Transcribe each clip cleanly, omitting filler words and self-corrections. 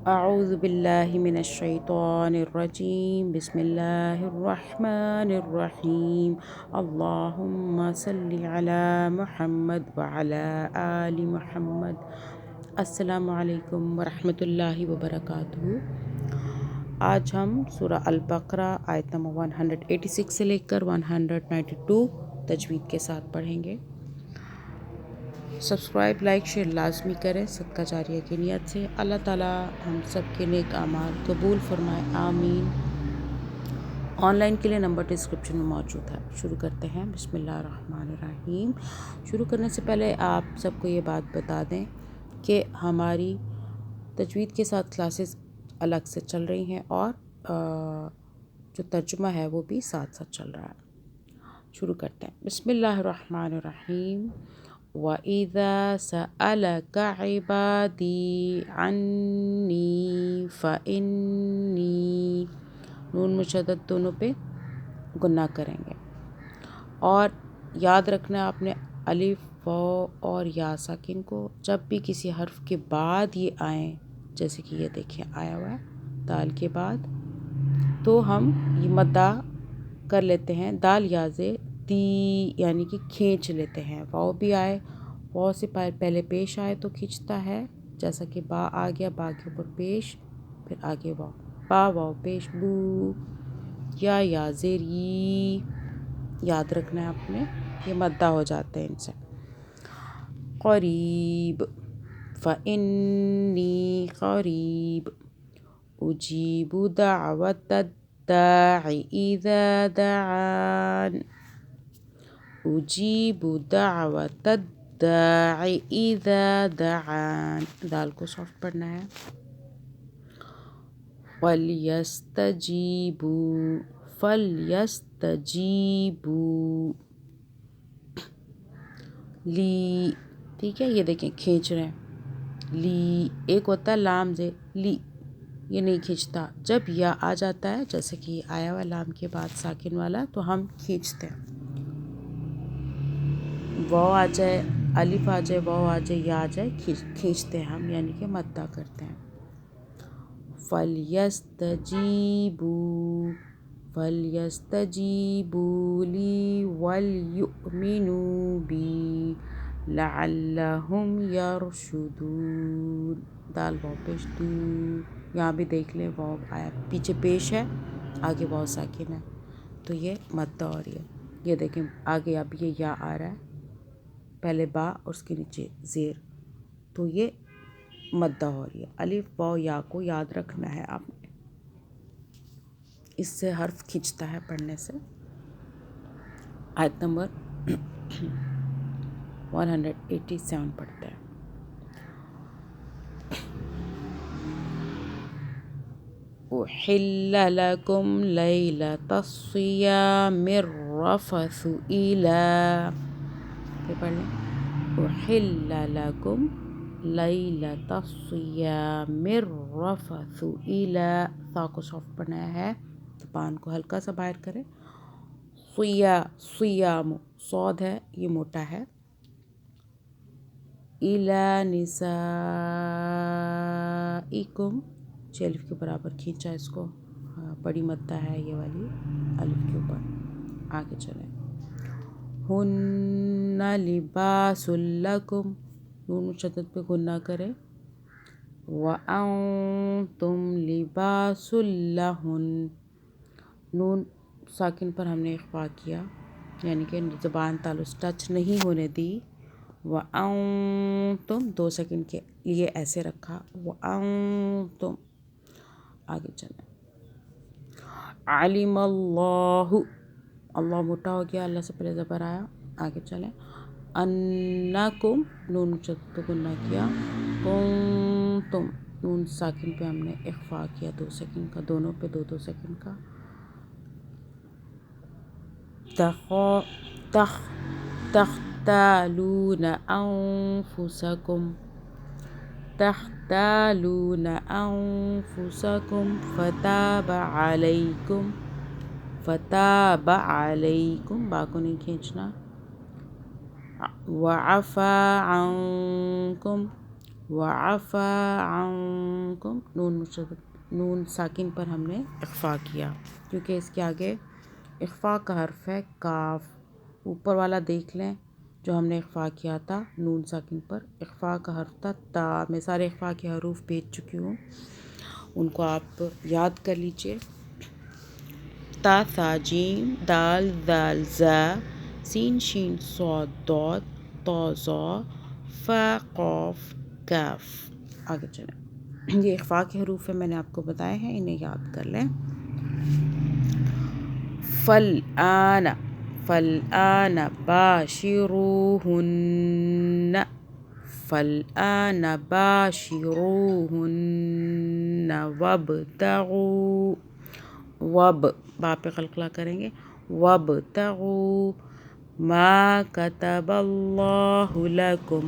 اعوذ باللہ من الشیطان الرجیم بسم اللہ الرحمن الرحیم اللہم صلی علی محمد وعلی آل محمد۔ السلام علیکم ورحمۃ اللہ وبرکاتہ۔ آج ہم سورہ البقرہ آیت نمبر 186 سے لے کر 192 تجوید کے ساتھ پڑھیں گے۔ سبسکرائب، لائک، شیئر لازمی کریں صدقہ جاریہ کی نیت سے۔ اللہ تعالیٰ ہم سب کے نیک اعمال قبول فرمائے، آمین۔ آن لائن کے لیے نمبر ڈسکرپشن میں موجود ہے۔ شروع کرتے ہیں۔ بسم اللہ الرحمن الرحیم۔ شروع کرنے سے پہلے آپ سب کو یہ بات بتا دیں کہ ہماری تجوید کے ساتھ کلاسز الگ سے چل رہی ہیں اور جو ترجمہ ہے وہ بھی ساتھ ساتھ چل رہا ہے۔ شروع کرتے ہیں۔ بسم اللہ الرحمن الرحیم۔ وَإِذَا سَأَلَكَ عِبَادِي عَنِّي فَإِنِّي، نون مشدد دونوں پہ گناہ کریں گے، اور یاد رکھنا آپ نے الف، واو اور یا ساکن کو جب بھی کسی حرف کے بعد یہ آئیں، جیسے کہ یہ دیکھیں آیا ہوا ہے دال کے بعد، تو ہم یہ مدہ کر لیتے ہیں دال یازے دی، یعنی کہ کھینچ لیتے ہیں۔ واؤ بھی آئے، واؤ سے پہلے پیش آئے تو کھینچتا ہے، جیسا کہ با آ گیا، با کے اوپر پیش، پھر آگے واؤ، با واؤ پیش بو، یا زیر ی، یاد رکھنا ہے آپ نے، یہ مدہ ہو جاتے ہیں ان سے۔ قریب، فإنی قریب، اجیب دعوت الداع اذا دعان، اجیب دعوت الداع اذا دعان، دال کو سافٹ پڑھنا ہے۔ فَلْيَسْتَجِيبُوا، فَلْيَسْتَجِيبُوا لی، ٹھیک ہے، یہ دیکھیں کھینچ رہے ہیں لی، ایک ہوتا ہے لام زیر لی، یہ نہیں کھینچتا۔ جب یا آ جاتا ہے جیسے کہ آیا ہوا لام کے بعد ساکن والا تو ہم کھینچتے ہیں۔ واو آ جائے، الف آ جائے، واو آ جائے، یا آ جائے، کھینچتے ہیں ہم، یعنی کہ مدہ کرتے ہیں۔ فَلْيَسْتَجِيبُوا، فَلْيَسْتَجِيبُوا لِي وَلْيُؤْمِنُوا بِي لَعَلَّهُمْ يَرْشُدُونَ، دال واو پیش دو، یہاں بھی دیکھ لیں واو آیا پیچھے پیش ہے، آگے واو ساکن ہے تو یہ مدہ ہو رہی ہے۔ یہ دیکھیں آگے اب یہ یا آ رہا ہے، پہلے با اور اس کے نیچے زیر، تو یہ مدہ ہو رہی ہے۔ الف، واو، یا کو یاد رکھنا ہے آپ نے، اس سے حرف کھنچتا ہے پڑھنے سے۔ آیت نمبر 187 پڑھتے ہیں۔ أحل لكم ليلة الصيام الرفث إلى، پھر پڑھ لیں، أحل لكم ليلة الصيام الرفث إلى، ثا کو سافٹ بنایا ہے، زبان کو ہلکا سا باہر کریں، صیام، صاد ہے یہ موٹا ہے، إلى نسائكم، الف کے برابر کھینچا اس کو، بڑی مدہ ہے یہ والی الف کے اوپر۔ آگے چلیں۔ ہن لباس لکم، نون مشدد پہ گناہ کریں، وَأَنْتُمْ لِبَاسٌ لَهُنَّ، نون ساکن پر ہم نے اخفا کیا، یعنی کہ زبان تالوس ٹچ نہیں ہونے دی۔ وَأَنْتُمْ، 2 سیکنڈ کے لیے ایسے رکھا، وَأَنْتُمْ، آگے چلیں۔ علم اللہ، اللہ موٹا ہو گیا، اللہ سے پہلے زبر آیا، آگے چلیں۔ انکم، نون مشدد پہ گناہ کیا، کنتم، نون ساکن پہ ہم نے اخفا کیا 2 سیکنڈ کا، دونوں پہ 2 سیکنڈ کا۔ تختالون انفسکم، تختالون انفسکم فتاب علیکم، فتاب علیکم، با کو نہیں کھینچنا، وعفا عنکم، وعفا عنکم، نون مشدد نون ساکن پر ہم نے اخفا کیا کیونکہ اس کے آگے اخفا کا حرف ہے کاف. اوپر والا دیکھ لیں جو ہم نے اخفا کیا تھا نون ساکن پر، اخفا کا حرف تھا تا. میں سارے اخفا کے حروف بھیج چکی ہوں، ان کو آپ یاد کر لیجئے. تا ثا جیم دال ذال زا سین شین صاد ضاد طا ظا فا قاف کاف. آگے چلیں. یہ اخفا کے حروف ہیں، میں نے آپ کو بتائے ہیں، انہیں یاد کر لیں. فالآن فالآن باشروہن فالآن باشروہن وابتغوا با پہ قلقلہ کریں گے. وابتغوا ما کتب اللہ لکم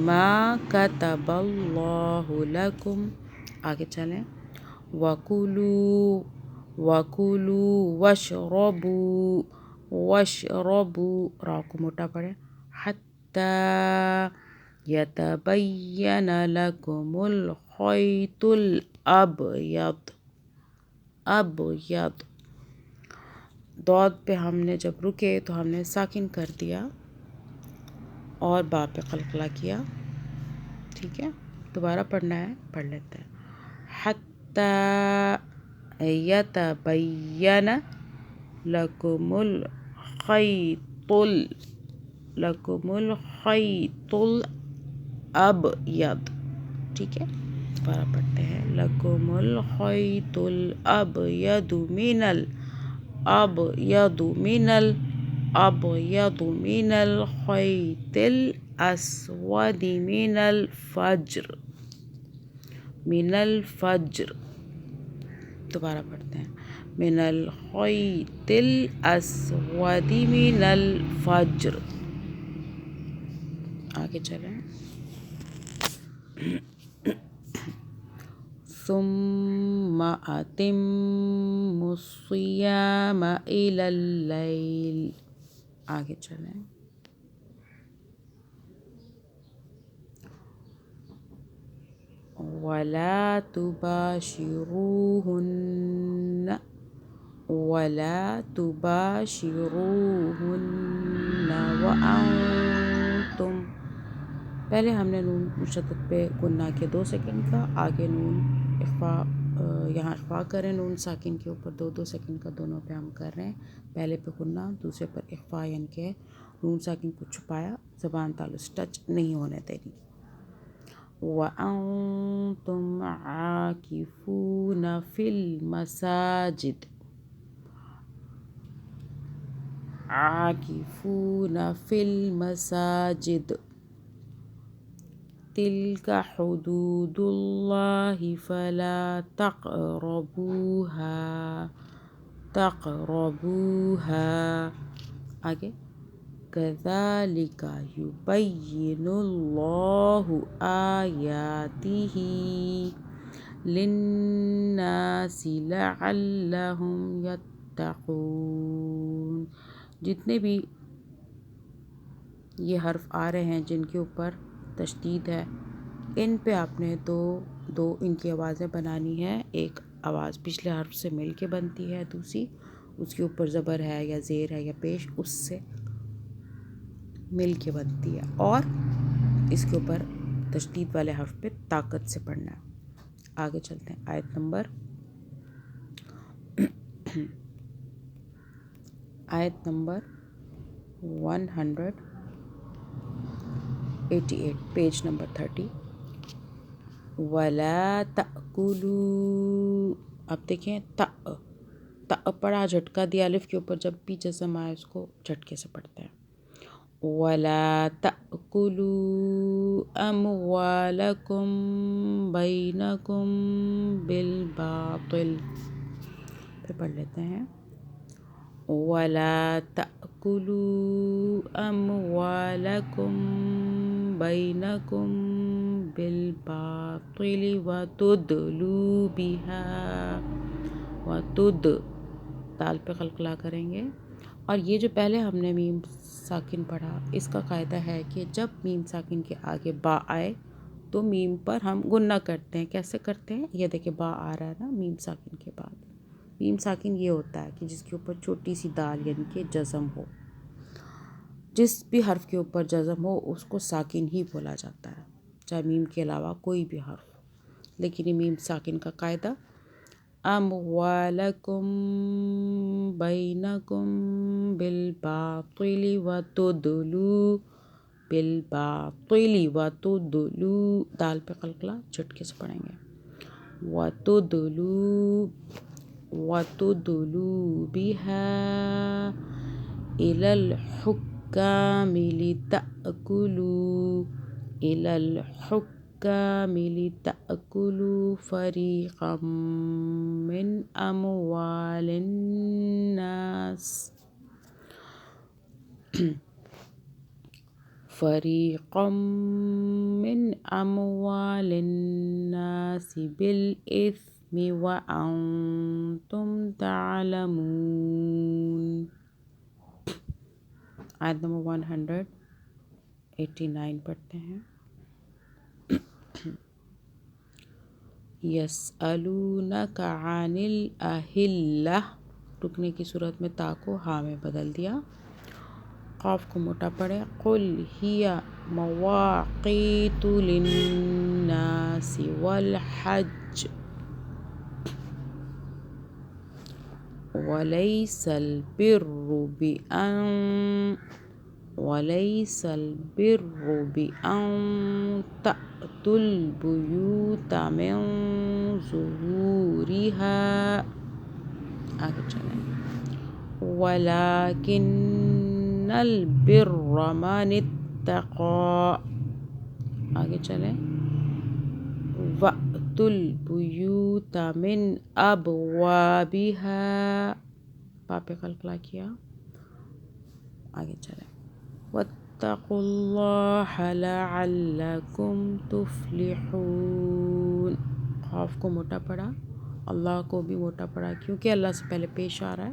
ما کتب اللہ لکم. آگے چلیں. وَكُلُوا وَكُلُوا وَاشْرَبُوا وَاشْرَبُوا را کو موٹا پڑھیں. حَتَّى يَتَبَيَّنَ لَكُمُ الْخَيْطُ الْأَبْيَضُ ابیض. ضاد پہ ہم نے جب رکے تو ہم نے ساکن کر دیا اور با پہ قلقلہ کیا. ٹھیک ہے، دوبارہ پڑھنا ہے، پڑھ لیتے ہیں. حتی یتبین لکم الخیط الابیض. ٹھیک ہے، دوبارہ پڑھتے ہیں. لکم الخیط الابیض من الخیط الاسود من الفجر. دوبارہ پڑھتے ہیں. من الخیط الاسود من الفجر. آگے چلیں. ثم اتموا الصیام الی اللیل. آگے چلیں. ولا تباشروہن وانتم. پہلے ہم نے نون مشدد پہ گننا کیا 2 سیکنڈ کا، آگے نون اخفا یہاں اخفا کریں نون ساکن کے اوپر 2 سیکنڈ کا، دونوں پہ ہم کر رہے ہیں. پہلے پہ گننا، دوسرے پر اخفا، یعنی کہ نون ساکن کو چھپایا، زبان تالو سے ٹچ نہیں ہونے دینی. وَأَنتُمْ عَاكِفُونَ فِي الْمَسَاجِدِ تِلْكَ حُدُودُ اللَّهِ فَلَا تَقْرَبُوهَا. آگے. كَذَلِكَ يُبَيِّنُ اللَّهُ آيَاتِهِ لِلنَّاسِ لَعَلَّهُمْ يَتَّقُونَ. جتنے بھی یہ حرف آ رہے ہیں جن کے اوپر تشدید ہے، ان پہ آپ نے دو ان کی آوازیں بنانی ہے. ایک آواز پچھلے حرف سے مل کے بنتی ہے، دوسری اس کے اوپر زبر ہے یا زیر ہے یا پیش، اس سے مل کے بنتی ہے، اور اس کے اوپر تشدید والے حرف پہ طاقت سے پڑھنا ہے. آگے چلتے ہیں. آیت نمبر 188، پیج نمبر 30. وَلَا تَأْكُلُوا. اب دیکھیں تا پڑھا، جھٹکا دیا الف کے اوپر، جب بھی جزم آئے اس کو جھٹکے سے پڑھتے ہیں. وَلَا تَأْكُلُوا أَمْوَالَكُمْ بَيْنَكُمْ بِالْبَاطِلِ. پھر پڑھ لیتے ہیں. وَلَا تَأْكُلُوا أَمْوَالَكُمْ بَيْنَكُمْ بِالْبَاطِلِ وَتُدْلُوا بِهَا دال پہ قلقلہ کریں گے. اور یہ جو پہلے ہم نے میم ساکن پڑھا، اس کا قاعدہ ہے کہ جب میم ساکن کے آگے با آئے تو میم پر ہم گننا کرتے ہیں. کیسے کرتے ہیں؟ یہ دیکھیں با آ رہا ہے نا میم ساکن کے بعد. میم ساکن یہ ہوتا ہے کہ جس کے اوپر چھوٹی سی دال یعنی کہ جزم ہو. جس بھی حرف کے اوپر جزم ہو اس کو ساکن ہی بولا جاتا ہے، چاہے میم کے علاوہ کوئی بھی حرف. لیکن یہ میم ساکن کا قاعدہ اموالکم بینکم بالباطل وتدلوا بالباطل وتدلوا، دال پہ قلقلہ جھٹکے سے پڑھیں گے. وتدلوا بها إلى الحكام لتأكلوا فريقا من أموال الناس بالإثم وأنتم تعلمون. آیت نمبر 189 پڑھتے ہیں. یسألونک عن الأہلہ، رکنے کی صورت میں تا کو ہاں میں بدل دیا. قاف کو موٹا پڑے. قل ہی مواقیت للناس والحج وليس البر بأن تأتوا البيوت من ظهورها، آگے چلیں. ولكن البر من اتقى، آگے چلیں. وَأْتُوا الْبُيُوتَ مِنْ أَبْوَابِهَا، پاپے قلقلہ کیا. آگے چلیں. وَاتَّقُوا اللَّهَ لَعَلَّكُمْ تُفْلِحُونَ، قاف کو موٹا پڑا، اللہ کو بھی موٹا پڑا کیونکہ اللہ سے پہلے پیش آ رہا ہے.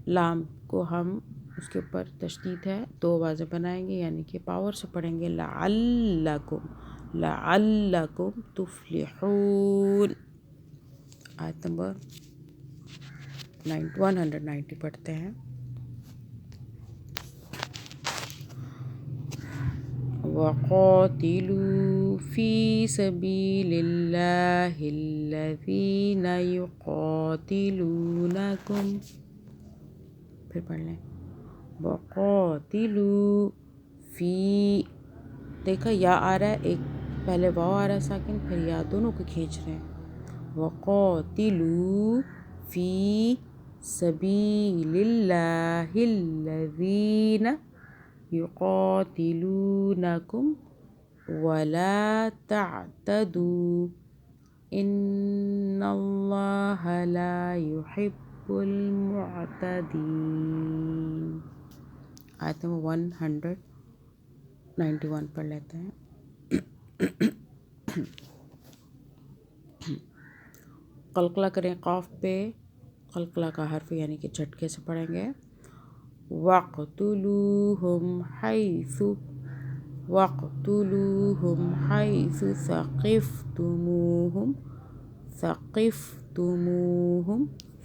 لام کو ہم اس کے اوپر تشدید ہے، دو آوازیں بنائیں گے یعنی کہ پاور سے پڑھیں گے. لعلکم تفلحون. آیت نمبر 190 پڑھتے ہیں. وَقَاتِلُوا فِي سَبِيلِ اللَّهِ الَّذِينَ يُقَاتِلُونَكُمْ، پھر پڑھ لیں. وَقَاتِلُوا فِي، دیکھا یا آ رہا ہے، ایک پہلے واو آ رہا ہے ساکن، پھر یا، دونوں کو کھینچ رہے ہیں. وَقَاتِلُوا فِي سَبِيلِ اللَّهِ الَّذِينَ يُقَاتِلُونَكُمْ وَلَا تَعْتَدُوا إِنَّ اللَّهَ لَا يُحِبُّ الْمُعْتَدِينَ. آیت نمبر 191 پڑھ لیتے ہیں. قلقلہ کریں قاف پہ، قلقلہ کا حرف یعنی کہ جھٹکے سے پڑھیں گے. وَاقْتُلُوهُمْ حَيْثُ ثَقِفْتُمُوهُمْ،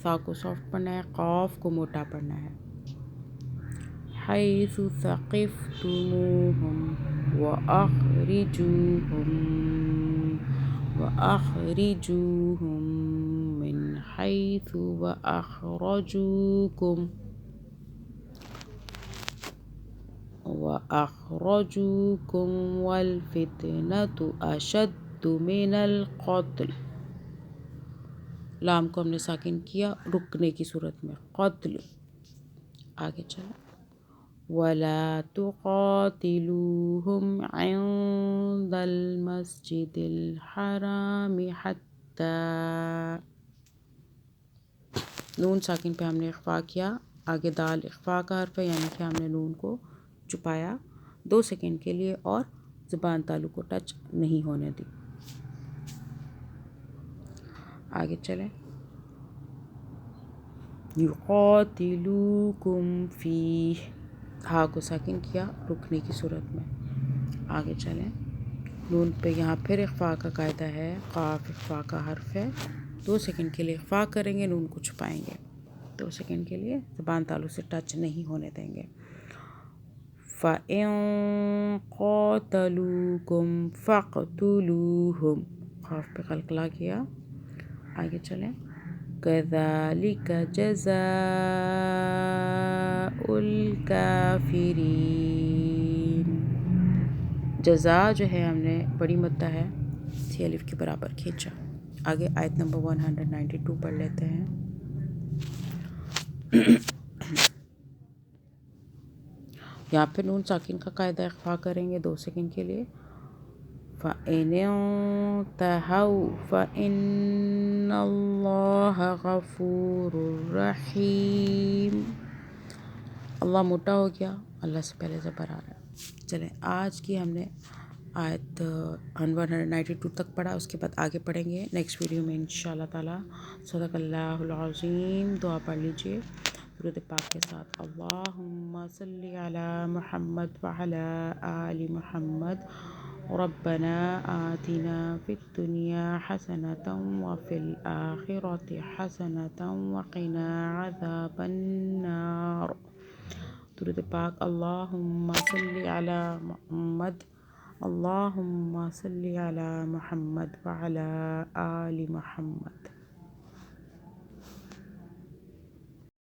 ثا کو سافٹ پڑھنا ہے، قاف کو موٹا پڑھنا ہے. حَيْثُ ثَقِفْتُمُوهُمْ وَأَخْرِجُوهُمْ مِنْ حَيْثُ وَأَخْرَجُوكُمْ وَالْفِتْنَةُ أَشَدُّ مِنَ الْقَتْلِ، لام کو ہم نے ساکن کیا رکنے کی صورت میں. قتل. آگے چلیں. وَلَا تُقَاتِلُوهُمْ عِنْدَ الْمَسْجِدِ الْحَرَامِ حَتَّى، نون ساکن پہ ہم نے اخفا کیا، آگے دال اخفا کا حرف ہے یعنی کہ ہم نے نون کو چھپایا 2 سیکنڈ کے لیے اور زبان تالو کو ٹچ نہیں ہونے دی. آگے چلیں. یقاتلوکم فیہ، ہا کو ساکن کیا رکنے کی صورت میں. آگے چلیں. نون پہ یہاں پھر اخفا کا قاعدہ ہے، قاف اخفا کا حرف ہے، 2 سیکنڈ کے لیے اخفا کریں گے، نون کو چھپائیں گے، 2 سیکنڈ کے لیے زبان تالو سے ٹچ نہیں ہونے دیں گے۔ فَإِن قَاتَلُوكُمْ فَاقْتُلُوهُمْ، قاف پہ قلقلہ کیا، آگے چلیں۔ كَذَلِكَ جَزَاءُ الْكَافِرِينَ، جزا جو ہے ہم نے بڑی مدہ ہے، اسی الف کے برابر کھینچا۔ آگے آیت نمبر 192 پڑھ لیتے ہیں۔ یہاں پہ نون ساکن کا قاعدہ اخفا کریں گے 2 سیکنڈ کے لیے۔ فَإِنِ انتهوا فَإِنَّ اللَّهَ غَفُورٌ رَحِيمٌ، اللہ موٹا ہو گیا، اللہ سے پہلے زبر آ رہا ہے۔ چلیں آج کی ہم نے آیت 192 تک پڑھا، اس کے بعد آگے پڑھیں گے نیکسٹ ویڈیو میں انشاءاللہ تعالی۔ صدق اللہ العظیم، دعا پڑھ لیجئے درود پاک کے ساتھ۔ اللہم صلی علی محمد وعلی آل محمد، ربنا آتنا فی الدنیا حسنۃ وفی الآخرۃ حسنۃ وقنا عذاب النار۔ درود پاک۔ اللہم صلی علی محمد، اللہم صلی علی محمد وعلی آل محمد۔